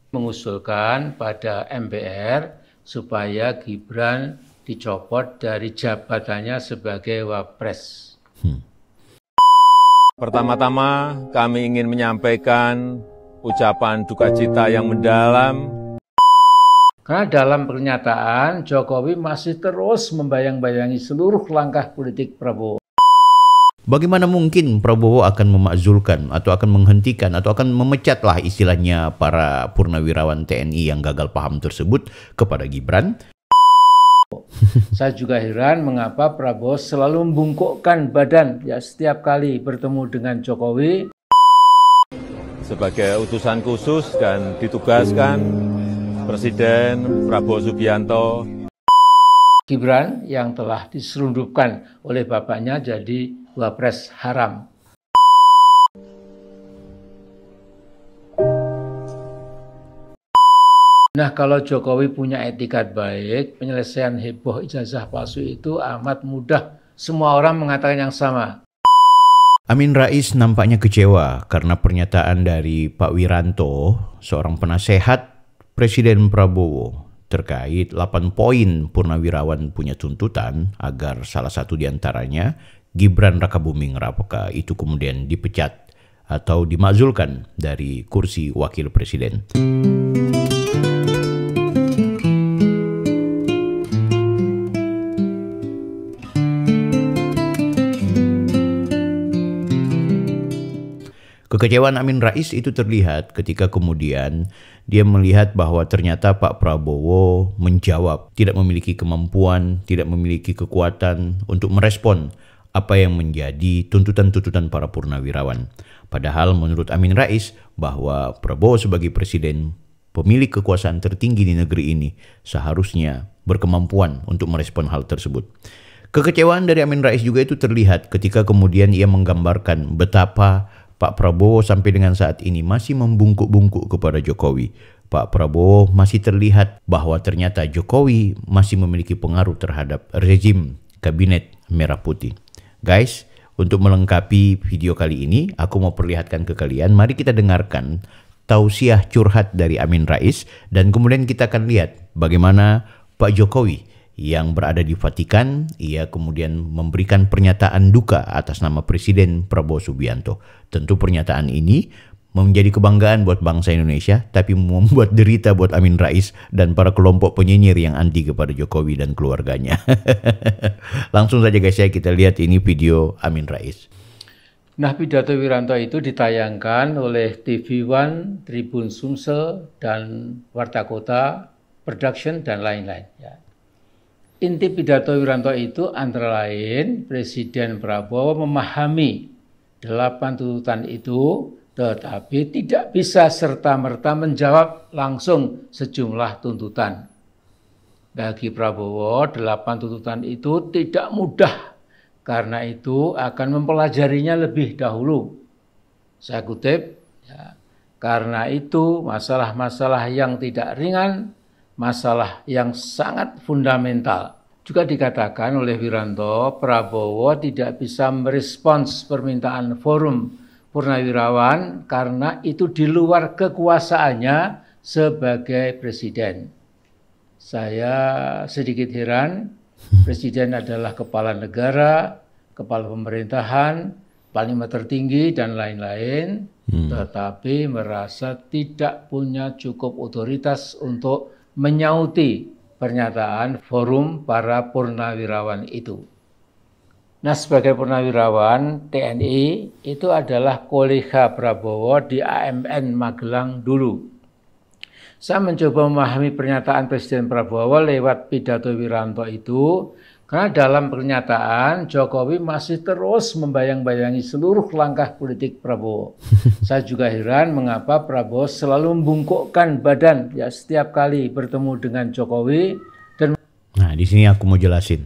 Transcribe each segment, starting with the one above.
mengusulkan pada MPR supaya Gibran dicopot dari jabatannya sebagai Wapres. Pertama-tama kami ingin menyampaikan ucapan duka cita yang mendalam. Karena dalam pernyataan Jokowi masih terus membayang-bayangi seluruh langkah politik Prabowo. Bagaimana mungkin Prabowo akan memakzulkan atau akan menghentikan atau akan memecatlah istilahnya para purnawirawan TNI yang gagal paham tersebut kepada Gibran? Saya juga heran mengapa Prabowo selalu membungkukkan badan ya setiap kali bertemu dengan Jokowi. Sebagai utusan khusus dan ditugaskan Presiden Prabowo Subianto. Gibran yang telah diselundupkan oleh bapaknya jadi Wapres haram. Nah, kalau Jokowi punya etikat baik, penyelesaian heboh ijazah palsu itu amat mudah. Semua orang mengatakan yang sama. Amin Rais nampaknya kecewa karena pernyataan dari Pak Wiranto, seorang penasehat Presiden Prabowo, terkait 8 poin purnawirawan punya tuntutan agar salah satu diantaranya Gibran Rakabuming Raka itu kemudian dipecat atau dimakzulkan dari kursi wakil presiden. Kekecewaan Amin Rais itu terlihat ketika kemudian dia melihat bahwa ternyata Pak Prabowo menjawab, tidak memiliki kemampuan, tidak memiliki kekuatan untuk merespon apa yang menjadi tuntutan-tuntutan para purnawirawan. Padahal menurut Amin Rais bahwa Prabowo sebagai presiden, pemilik kekuasaan tertinggi di negeri ini, seharusnya berkemampuan untuk merespon hal tersebut. Kekecewaan dari Amin Rais juga itu terlihat ketika kemudian ia menggambarkan betapa Pak Prabowo sampai dengan saat ini masih membungkuk-bungkuk kepada Jokowi. Pak Prabowo masih terlihat bahwa ternyata Jokowi masih memiliki pengaruh terhadap rezim kabinet merah putih. Guys, untuk melengkapi video kali ini, aku mau perlihatkan ke kalian. Mari kita dengarkan tausiah curhat dari Amin Rais dan kemudian kita akan lihat bagaimana Pak Jokowi yang berada di Vatikan, ia kemudian memberikan pernyataan duka atas nama Presiden Prabowo Subianto. Tentu pernyataan ini menjadi kebanggaan buat bangsa Indonesia, tapi membuat derita buat Amin Rais dan para kelompok penyinyir yang anti kepada Jokowi dan keluarganya. Langsung saja guys ya, kita lihat ini video Amin Rais. Nah, pidato Wiranto itu ditayangkan oleh TV One, Tribun Sumsel, dan Warta Kota, Production, dan lain-lain. Ya. Inti pidato Wiranto itu antara lain Presiden Prabowo memahami 8 tuntutan itu, tetapi tidak bisa serta-merta menjawab langsung sejumlah tuntutan. Bagi Prabowo, 8 tuntutan itu tidak mudah, karena itu akan mempelajarinya lebih dahulu. Saya kutip, ya, karena itu masalah-masalah yang tidak ringan, masalah yang sangat fundamental. Juga dikatakan oleh Wiranto, Prabowo tidak bisa merespons permintaan forum purnawirawan karena itu di luar kekuasaannya sebagai presiden. Saya sedikit heran, presiden adalah kepala negara, kepala pemerintahan, panglima tertinggi, dan lain-lain, tetapi merasa tidak punya cukup otoritas untuk menyauti pernyataan forum para purnawirawan itu. Nah, sebagai purnawirawan TNI itu adalah kolega Prabowo di AMN Magelang dulu. Saya mencoba memahami pernyataan Presiden Prabowo lewat pidato Wiranto itu, karena dalam pernyataan Jokowi masih terus membayang-bayangi seluruh langkah politik Prabowo. Saya juga heran mengapa Prabowo selalu membungkukkan badan ya setiap kali bertemu dengan Jokowi. Nah, di sini aku mau jelasin.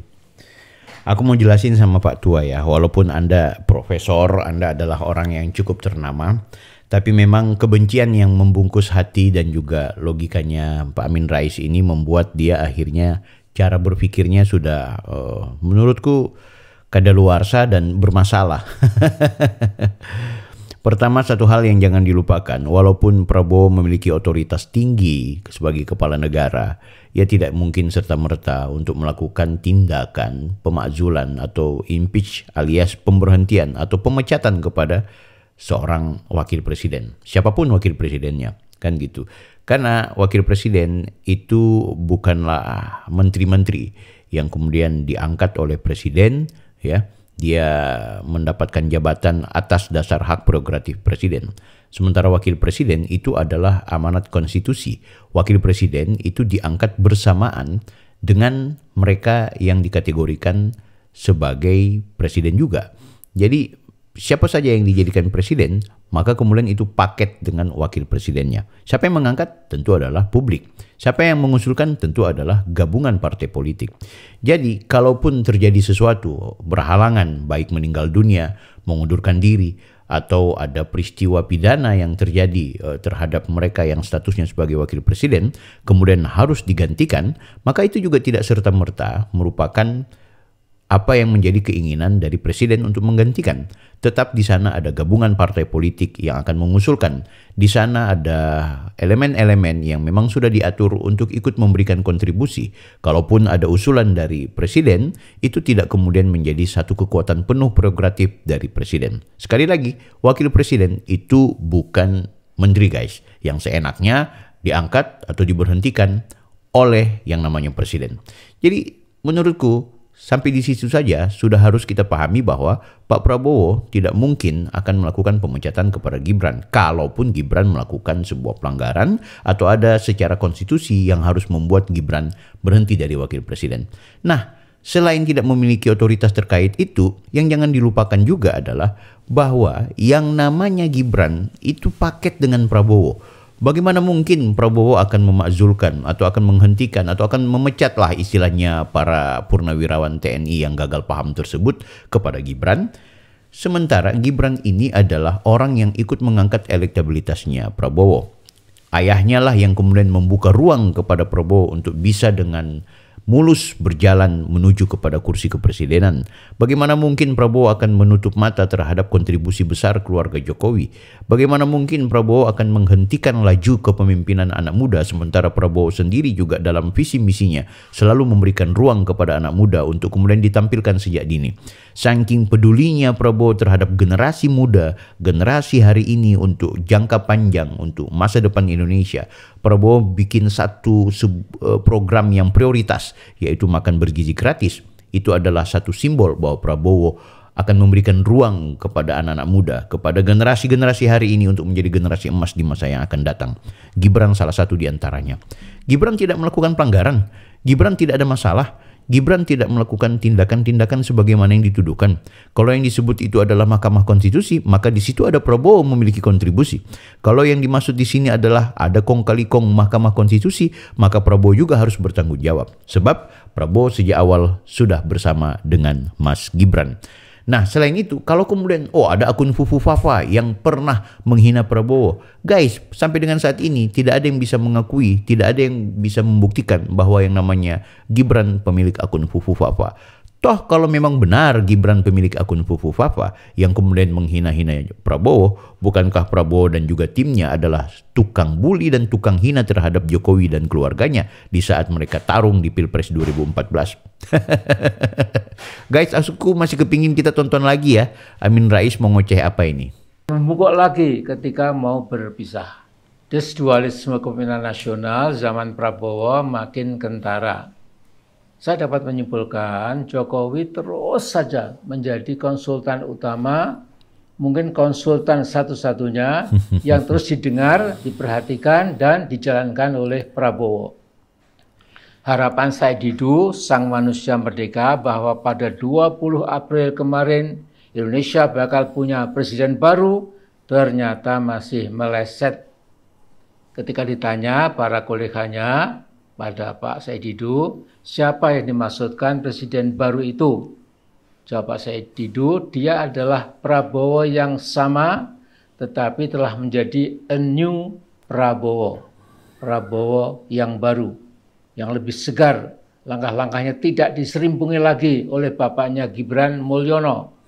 Aku mau jelasin sama Pak Tua ya, walaupun Anda profesor, Anda adalah orang yang cukup ternama, tapi memang kebencian yang membungkus hati dan juga logikanya Pak Amin Rais ini membuat dia akhirnya cara berpikirnya sudah menurutku kadaluarsa dan bermasalah. Pertama, satu hal yang jangan dilupakan, walaupun Prabowo memiliki otoritas tinggi sebagai kepala negara, ia tidak mungkin serta-merta untuk melakukan tindakan pemakzulan atau impeach alias pemberhentian atau pemecatan kepada seorang wakil presiden. Siapapun wakil presidennya, kan gitu. Karena wakil presiden itu bukanlah menteri-menteri yang kemudian diangkat oleh presiden, ya. Dia mendapatkan jabatan atas dasar hak prerogatif presiden. Sementara wakil presiden itu adalah amanat konstitusi. Wakil presiden itu diangkat bersamaan dengan mereka yang dikategorikan sebagai presiden juga. Jadi siapa saja yang dijadikan presiden, maka kemudian itu paket dengan wakil presidennya. Siapa yang mengangkat? Tentu adalah publik. Siapa yang mengusulkan? Tentu adalah gabungan partai politik. Jadi, kalaupun terjadi sesuatu, berhalangan, baik meninggal dunia, mengundurkan diri, atau ada peristiwa pidana yang terjadi terhadap mereka yang statusnya sebagai wakil presiden, kemudian harus digantikan, maka itu juga tidak serta-merta merupakan apa yang menjadi keinginan dari presiden untuk menggantikan. Tetap di sana ada gabungan partai politik yang akan mengusulkan. Di sana ada elemen-elemen yang memang sudah diatur untuk ikut memberikan kontribusi. Kalaupun ada usulan dari presiden, itu tidak kemudian menjadi satu kekuatan penuh prerogatif dari presiden. Sekali lagi, wakil presiden itu bukan menteri guys, yang seenaknya diangkat atau diberhentikan oleh yang namanya presiden. Jadi menurutku, sampai di situ saja sudah harus kita pahami bahwa Pak Prabowo tidak mungkin akan melakukan pemecatan kepada Gibran kalaupun Gibran melakukan sebuah pelanggaran atau ada secara konstitusi yang harus membuat Gibran berhenti dari wakil presiden. Nah, selain tidak memiliki otoritas terkait itu, yang jangan dilupakan juga adalah bahwa yang namanya Gibran itu paket dengan Prabowo. Bagaimana mungkin Prabowo akan memakzulkan atau akan menghentikan atau akan memecatlah istilahnya para purnawirawan TNI yang gagal paham tersebut kepada Gibran. Sementara Gibran ini adalah orang yang ikut mengangkat elektabilitasnya Prabowo. Ayahnya lah yang kemudian membuka ruang kepada Prabowo untuk bisa dengan mulus berjalan menuju kepada kursi kepresidenan. Bagaimana mungkin Prabowo akan menutup mata terhadap kontribusi besar keluarga Jokowi? Bagaimana mungkin Prabowo akan menghentikan laju kepemimpinan anak muda sementara Prabowo sendiri juga dalam visi misinya selalu memberikan ruang kepada anak muda untuk kemudian ditampilkan sejak dini. Saking pedulinya Prabowo terhadap generasi muda, generasi hari ini untuk jangka panjang, untuk masa depan Indonesia, Prabowo bikin satu program yang prioritas, yaitu makan bergizi gratis. Itu adalah satu simbol bahwa Prabowo akan memberikan ruang kepada anak-anak muda, kepada generasi-generasi hari ini untuk menjadi generasi emas di masa yang akan datang. Gibran salah satu di antaranya. Gibran tidak melakukan pelanggaran. Gibran tidak ada masalah. Gibran tidak melakukan tindakan-tindakan sebagaimana yang dituduhkan. Kalau yang disebut itu adalah Mahkamah Konstitusi, maka di situ ada Prabowo memiliki kontribusi. Kalau yang dimaksud di sini adalah ada kong kali kong Mahkamah Konstitusi, maka Prabowo juga harus bertanggung jawab. Sebab Prabowo sejak awal sudah bersama dengan Mas Gibran. Nah, selain itu, kalau kemudian ada akun Fufu Fafa yang pernah menghina Prabowo, guys, sampai dengan saat ini tidak ada yang bisa mengakui, tidak ada yang bisa membuktikan bahwa yang namanya Gibran pemilik akun Fufu Fafa. Toh kalau memang benar Gibran pemilik akun Fufu Fafa yang kemudian menghina-hina Prabowo, bukankah Prabowo dan juga timnya adalah tukang bully dan tukang hina terhadap Jokowi dan keluarganya di saat mereka tarung di Pilpres 2014? Guys, aku masih kepingin kita tonton lagi ya. Amin Rais mau ngoceh apa ini? Membukok lagi ketika mau berpisah. Dualisme kepemimpinan nasional zaman Prabowo makin kentara. Saya dapat menyimpulkan Jokowi terus saja menjadi konsultan utama, mungkin konsultan satu-satunya yang terus didengar, diperhatikan, dan dijalankan oleh Prabowo. Harapan saya Didu, sang manusia merdeka, bahwa pada 20 April kemarin Indonesia bakal punya presiden baru, ternyata masih meleset. Ketika ditanya para koleganya pada Pak Said Didu, siapa yang dimaksudkan presiden baru itu? Jawab Pak Said Didu, dia adalah Prabowo yang sama, tetapi telah menjadi a new Prabowo. Prabowo yang baru, yang lebih segar. Langkah-langkahnya tidak diserimpungi lagi oleh bapaknya Gibran Mulyono.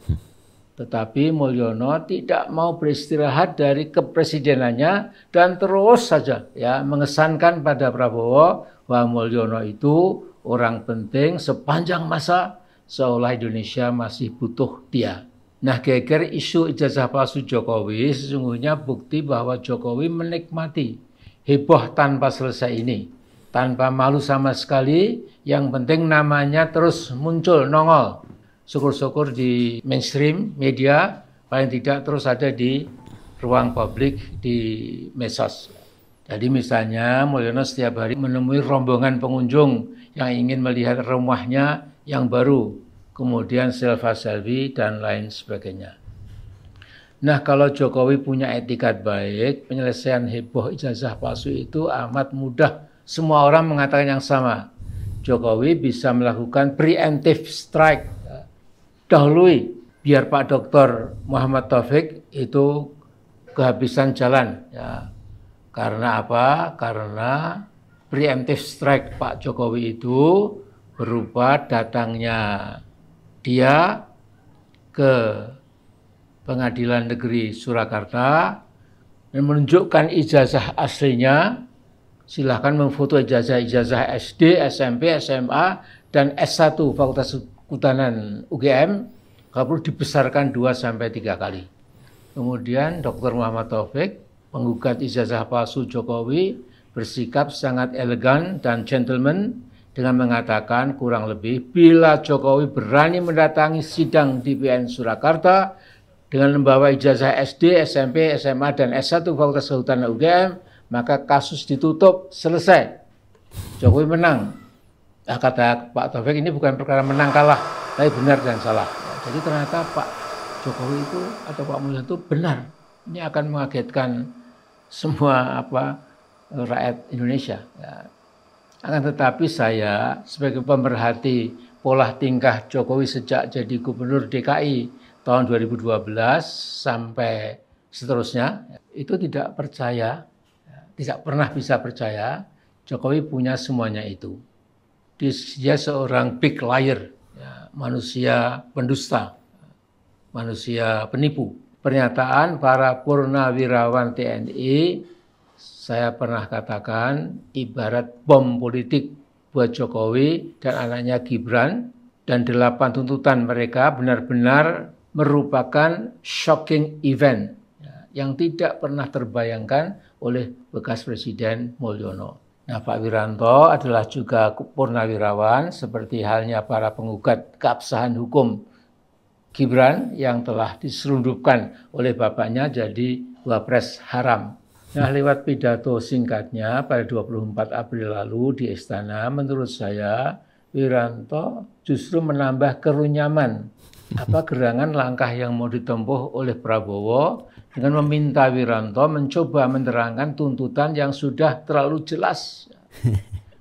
Tetapi Mulyono tidak mau beristirahat dari kepresidenannya dan terus saja ya mengesankan pada Prabowo bahwa Mulyono itu orang penting sepanjang masa seolah Indonesia masih butuh dia. Nah, geger isu ijazah palsu Jokowi sesungguhnya bukti bahwa Jokowi menikmati heboh tanpa selesai ini. Tanpa malu sama sekali, yang penting namanya terus muncul, nongol. Syukur-syukur di mainstream media, paling tidak terus ada di ruang publik di medsos. Jadi misalnya Mulyono setiap hari menemui rombongan pengunjung yang ingin melihat rumahnya yang baru, kemudian selfie dan lain sebagainya. Nah, kalau Jokowi punya etikat baik, penyelesaian heboh ijazah palsu itu amat mudah. Semua orang mengatakan yang sama. Jokowi bisa melakukan preemptive strike, dahului, biar Pak Dr. Muhammad Taufik itu kehabisan jalan. Ya. Karena apa? Karena preemptive strike Pak Jokowi itu berupa datangnya dia ke Pengadilan Negeri Surakarta dan menunjukkan ijazah aslinya. Silahkan memfoto ijazah SD, SMP, SMA, dan S1 Fakultas Kehutanan UGM, kalau perlu dibesarkan 2-3 kali. Kemudian Dr. Muhammad Taufik, penggugat ijazah palsu Jokowi, bersikap sangat elegan dan gentleman dengan mengatakan kurang lebih bila Jokowi berani mendatangi sidang di PN Surakarta dengan membawa ijazah SD, SMP, SMA, dan S1 Fakultas Kehutanan UGM, maka kasus ditutup, selesai. Jokowi menang. Nah, kata Pak Taufik, ini bukan perkara menang kalah, tapi benar dan salah. Ya, jadi ternyata Pak Jokowi itu atau Pak Mulyono itu benar. Ini akan mengagetkan semua rakyat Indonesia. Ya. Akan tetapi saya sebagai pemerhati pola tingkah Jokowi sejak jadi gubernur DKI tahun 2012 sampai seterusnya, itu tidak percaya. Tidak pernah bisa percaya Jokowi punya semuanya itu. Dia seorang big liar, ya, manusia pendusta, manusia penipu. Pernyataan para purnawirawan TNI, saya pernah katakan ibarat bom politik buat Jokowi dan anaknya Gibran, dan 8 tuntutan mereka benar-benar merupakan shocking event yang tidak pernah terbayangkan oleh bekas Presiden Mulyono. Nah, Pak Wiranto adalah juga purnawirawan seperti halnya para penggugat keabsahan hukum Gibran yang telah diselundupkan oleh bapaknya jadi wapres haram. Nah, lewat pidato singkatnya pada 24 April lalu di Istana, menurut saya Wiranto justru menambah kerunyaman gerangan langkah yang mau ditempuh oleh Prabowo dengan meminta Wiranto mencoba menerangkan tuntutan yang sudah terlalu jelas.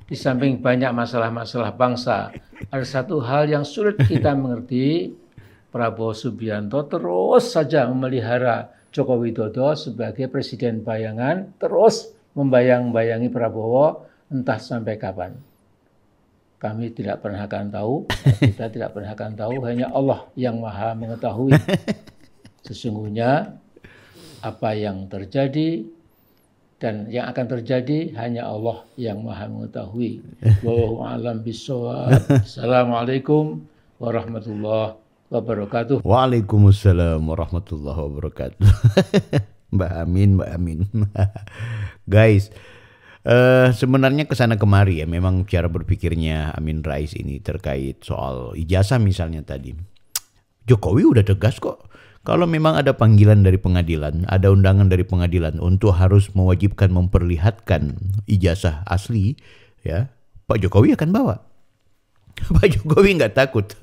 Di samping banyak masalah-masalah bangsa, ada satu hal yang sulit kita mengerti. Prabowo Subianto terus saja memelihara Joko Widodo sebagai presiden bayangan, terus membayang-bayangi Prabowo entah sampai kapan. Kami tidak pernah akan tahu, kita tidak pernah akan tahu, hanya Allah yang Maha mengetahui. Sesungguhnya apa yang terjadi dan yang akan terjadi hanya Allah yang Maha mengetahui. Wallahu a'lam bishawab. Assalamualaikum warahmatullahi wabarakatuh. Waalaikumsalam warahmatullahi wabarakatuh. Mbak Amin. Guys, sebenarnya kesana kemari ya, memang cara berpikirnya Amin Rais ini terkait soal ijazah misalnya tadi. Jokowi udah tegas kok. Kalau memang ada panggilan dari pengadilan, ada undangan dari pengadilan untuk harus mewajibkan memperlihatkan ijazah asli, ya Pak Jokowi akan bawa. Pak Jokowi nggak takut.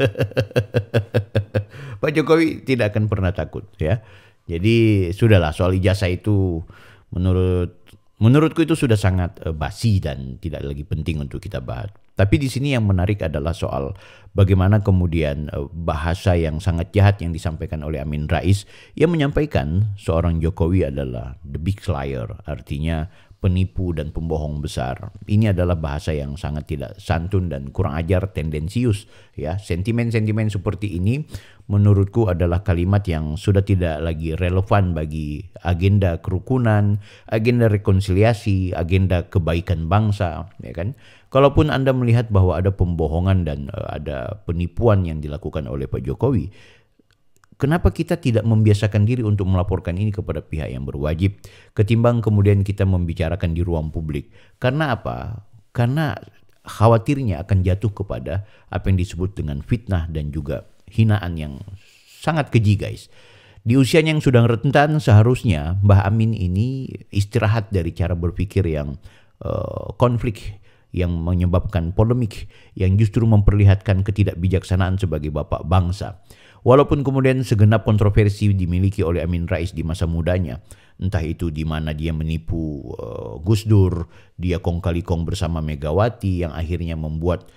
Pak Jokowi tidak akan pernah takut, ya. Jadi sudahlah, soal ijazah itu menurutku itu sudah sangat basi dan tidak lagi penting untuk kita bahas. Tapi di sini yang menarik adalah soal bagaimana kemudian bahasa yang sangat jahat yang disampaikan oleh Amin Rais. Ia menyampaikan seorang Jokowi adalah the big liar, artinya penipu dan pembohong besar. Ini adalah bahasa yang sangat tidak santun dan kurang ajar, tendensius. Ya, sentimen-sentimen seperti ini menurutku adalah kalimat yang sudah tidak lagi relevan bagi agenda kerukunan, agenda rekonsiliasi, agenda kebaikan bangsa, ya kan? Kalaupun Anda melihat bahwa ada pembohongan dan ada penipuan yang dilakukan oleh Pak Jokowi, kenapa kita tidak membiasakan diri untuk melaporkan ini kepada pihak yang berwajib, ketimbang kemudian kita membicarakan di ruang publik? Karena apa? Karena khawatirnya akan jatuh kepada apa yang disebut dengan fitnah dan juga hinaan yang sangat keji, guys. Di usianya yang sudah rentan, seharusnya Mbah Amin ini istirahat dari cara berpikir yang konflik, yang menyebabkan polemik, yang justru memperlihatkan ketidakbijaksanaan sebagai bapak bangsa. Walaupun kemudian segenap kontroversi dimiliki oleh Amin Rais di masa mudanya, entah itu di mana dia menipu Gus Dur, dia kong kali kong bersama Megawati yang akhirnya membuat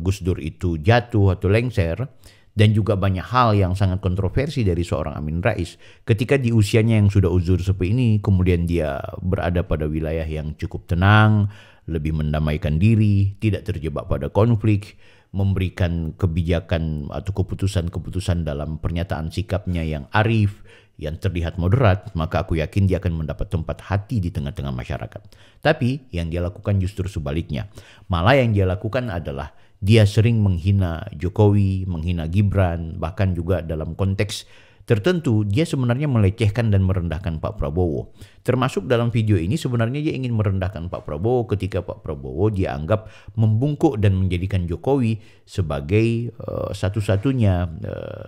Gus Dur itu jatuh atau lengser, dan juga banyak hal yang sangat kontroversi dari seorang Amin Rais. Ketika di usianya yang sudah uzur seperti ini, kemudian dia berada pada wilayah yang cukup tenang, lebih mendamaikan diri, tidak terjebak pada konflik, memberikan kebijakan atau keputusan-keputusan dalam pernyataan sikapnya yang arif, yang terlihat moderat, maka aku yakin dia akan mendapat tempat hati di tengah-tengah masyarakat. Tapi yang dia lakukan justru sebaliknya. Malah yang dia lakukan adalah dia sering menghina Jokowi, menghina Gibran, bahkan juga dalam konteks tertentu dia sebenarnya melecehkan dan merendahkan Pak Prabowo. Termasuk dalam video ini sebenarnya dia ingin merendahkan Pak Prabowo ketika Pak Prabowo dia anggap membungkuk dan menjadikan Jokowi sebagai satu-satunya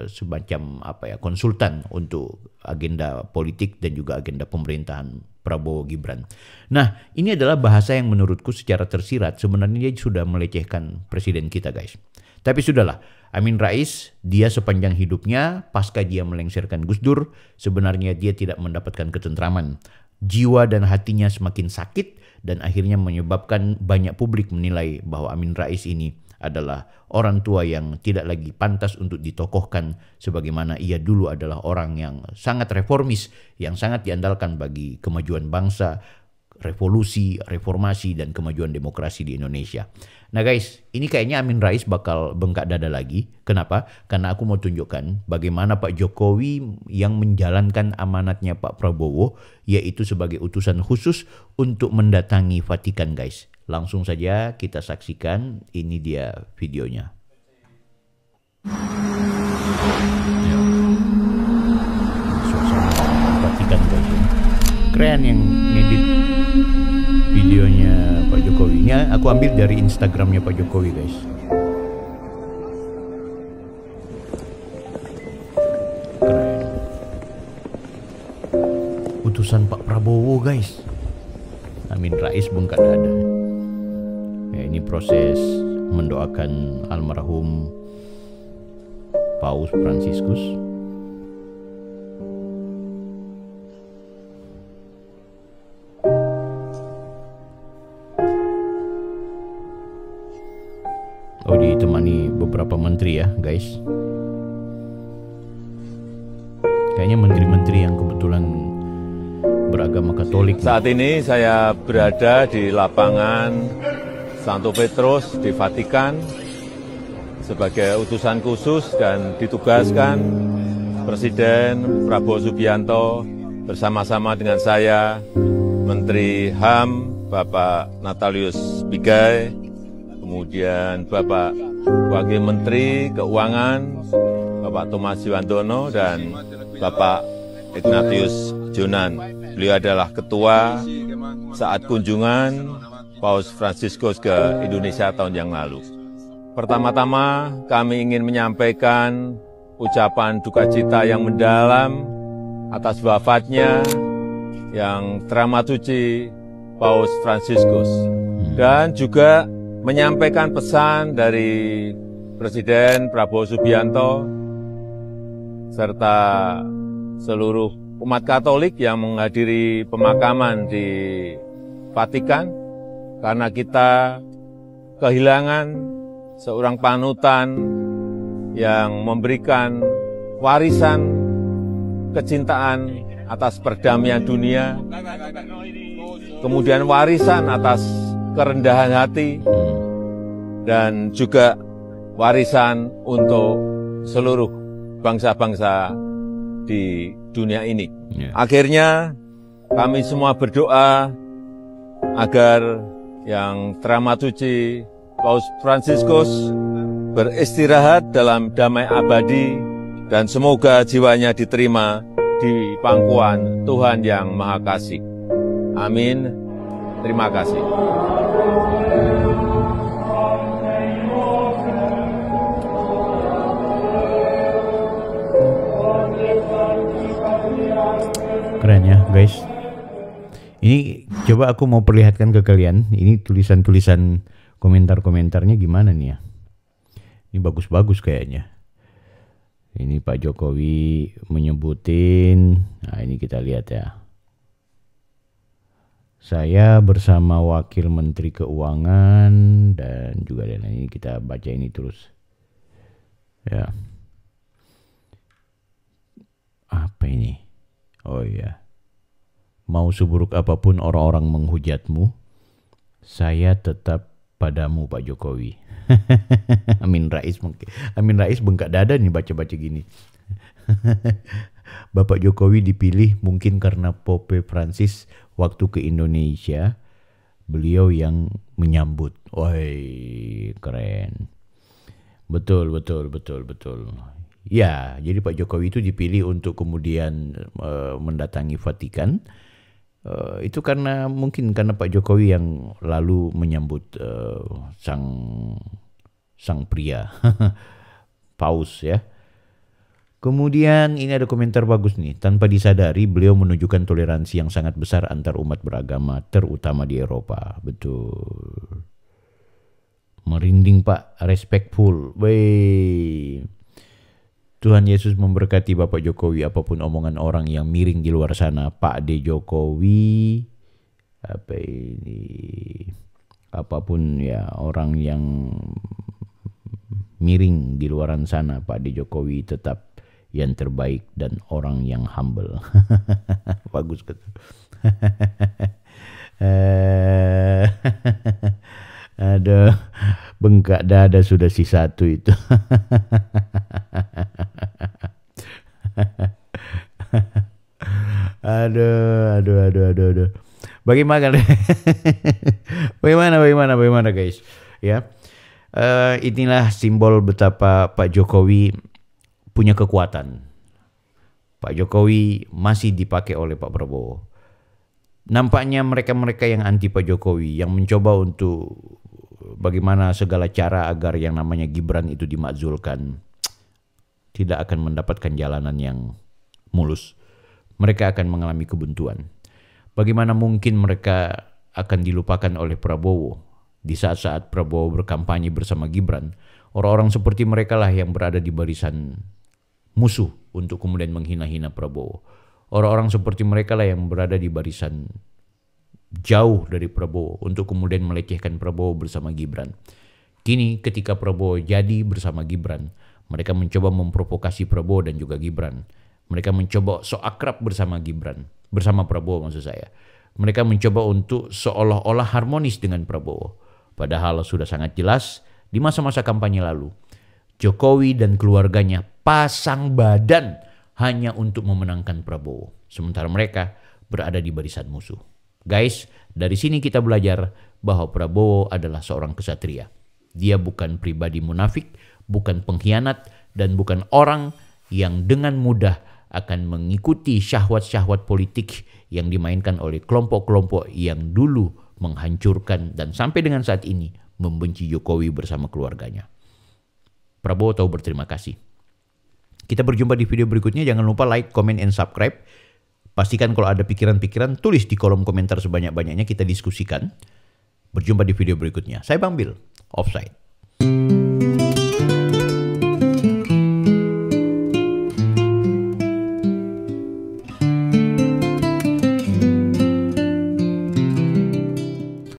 semacam konsultan untuk agenda politik dan juga agenda pemerintahan Prabowo Gibran. Nah, ini adalah bahasa yang menurutku secara tersirat sebenarnya dia sudah melecehkan presiden kita, guys. Tapi sudahlah, Amin Rais, dia sepanjang hidupnya pasca dia melengsarkan Gus Dur, sebenarnya dia tidak mendapatkan ketentraman. Jiwa dan hatinya semakin sakit dan akhirnya menyebabkan banyak publik menilai bahwa Amin Rais ini adalah orang tua yang tidak lagi pantas untuk ditokohkan sebagaimana ia dulu adalah orang yang sangat reformis, yang sangat diandalkan bagi kemajuan bangsa, revolusi, reformasi, dan kemajuan demokrasi di Indonesia. Nah guys, ini kayaknya Amin Rais bakal bengkak dada lagi. Kenapa? Karena aku mau tunjukkan bagaimana Pak Jokowi yang menjalankan amanatnya Pak Prabowo, yaitu sebagai utusan khusus untuk mendatangi Vatikan, guys. Langsung saja kita saksikan, ini dia videonya. Ya. Suasana Vatikan, guys. Keren yang ngedit videonya Pak Jokowi. Ini aku ambil dari Instagramnya Pak Jokowi, guys. Keren. Utusan Pak Prabowo, guys. Amin Rais bengkak dada. Ya, ini proses mendoakan almarhum Paus Fransiskus. Oh, ditemani beberapa menteri ya, guys. Kayaknya menteri-menteri yang kebetulan beragama Katolik. Saat ini saya berada di lapangan Santo Petrus di Vatikan sebagai utusan khusus dan ditugaskan Presiden Prabowo Subianto bersama-sama dengan saya, Menteri HAM Bapak Natalius Pigai, kemudian Bapak Wakil Menteri Keuangan Bapak Thomas Yuwandono dan Bapak Ignatius Jonan. Beliau adalah ketua saat kunjungan Paus Fransiskus ke Indonesia tahun yang lalu. Pertama-tama kami ingin menyampaikan ucapan duka cita yang mendalam atas wafatnya yang teramat suci Paus Fransiskus, dan juga menyampaikan pesan dari Presiden Prabowo Subianto serta seluruh umat Katolik yang menghadiri pemakaman di Vatikan, karena kita kehilangan seorang panutan yang memberikan warisan kecintaan atas perdamaian dunia, kemudian warisan atas kerendahan hati, dan juga warisan untuk seluruh bangsa-bangsa di dunia ini. Akhirnya kami semua berdoa agar yang teramat suci Paus Fransiskus beristirahat dalam damai abadi dan semoga jiwanya diterima di pangkuan Tuhan yang Maha Kasih. Amin. Terima kasih. Keren ya guys. Ini coba aku mau perlihatkan ke kalian. Ini tulisan-tulisan komentar-komentarnya gimana nih ya. Ini bagus-bagus kayaknya. Ini Pak Jokowi menyebutin. Nah ini kita lihat ya. Saya bersama Wakil Menteri Keuangan dan juga ini kita baca ini terus. Ya. Apa ini? Oh iya. Mau seburuk apapun orang-orang menghujatmu, saya tetap padamu Pak Jokowi. Amin Rais bengkak dada nih baca-baca gini. Bapak Jokowi dipilih mungkin karena Pope Francis waktu ke Indonesia, beliau yang menyambut. Woi, keren. Betul. Ya, jadi Pak Jokowi itu dipilih untuk kemudian mendatangi Vatikan. Itu mungkin karena Pak Jokowi yang lalu menyambut sang pria Paus ya. Kemudian ini ada komentar bagus nih. Tanpa disadari beliau menunjukkan toleransi yang sangat besar antar umat beragama, terutama di Eropa. Betul. Merinding Pak, respectful. Wey. Tuhan Yesus memberkati Bapak Jokowi, apapun omongan orang yang miring di luar sana. Pak D. Jokowi, apa ini? Apapun ya orang yang miring di luar sana, Pak D. Jokowi tetap yang terbaik dan orang yang humble. Bagus gitu. Ada bengkak dada sudah si satu itu. Aduh. Bagaimana guys? Ya, inilah simbol betapa Pak Jokowi punya kekuatan. Pak Jokowi masih dipakai oleh Pak Prabowo. Nampaknya mereka-mereka yang anti Pak Jokowi, yang mencoba untuk bagaimana segala cara agar yang namanya Gibran itu dimakzulkan, tidak akan mendapatkan jalanan yang mulus. Mereka akan mengalami kebuntuan. Bagaimana mungkin mereka akan dilupakan oleh Prabowo di saat-saat Prabowo berkampanye bersama Gibran? Orang-orang seperti mereka lah yang berada di barisan musuh untuk kemudian menghina-hina Prabowo. Orang-orang seperti mereka lah yang berada di barisan jauh dari Prabowo untuk kemudian melecehkan Prabowo bersama Gibran. Kini ketika Prabowo jadi bersama Gibran, mereka mencoba memprovokasi Prabowo dan juga Gibran. Mereka mencoba so akrab bersama Gibran, bersama Prabowo maksud saya. Mereka mencoba untuk seolah-olah harmonis dengan Prabowo. Padahal sudah sangat jelas di masa-masa kampanye lalu, Jokowi dan keluarganya pasang badan hanya untuk memenangkan Prabowo. Sementara mereka berada di barisan musuh. Guys, dari sini kita belajar bahwa Prabowo adalah seorang kesatria. Dia bukan pribadi munafik, bukan pengkhianat, dan bukan orang yang dengan mudah akan mengikuti syahwat-syahwat politik yang dimainkan oleh kelompok-kelompok yang dulu menghancurkan dan sampai dengan saat ini membenci Jokowi bersama keluarganya. Prabowo tahu berterima kasih. Kita berjumpa di video berikutnya. Jangan lupa like, comment, and subscribe. Pastikan kalau ada pikiran-pikiran, tulis di kolom komentar sebanyak-banyaknya, kita diskusikan. Berjumpa di video berikutnya. Saya Bang Bil, Offside.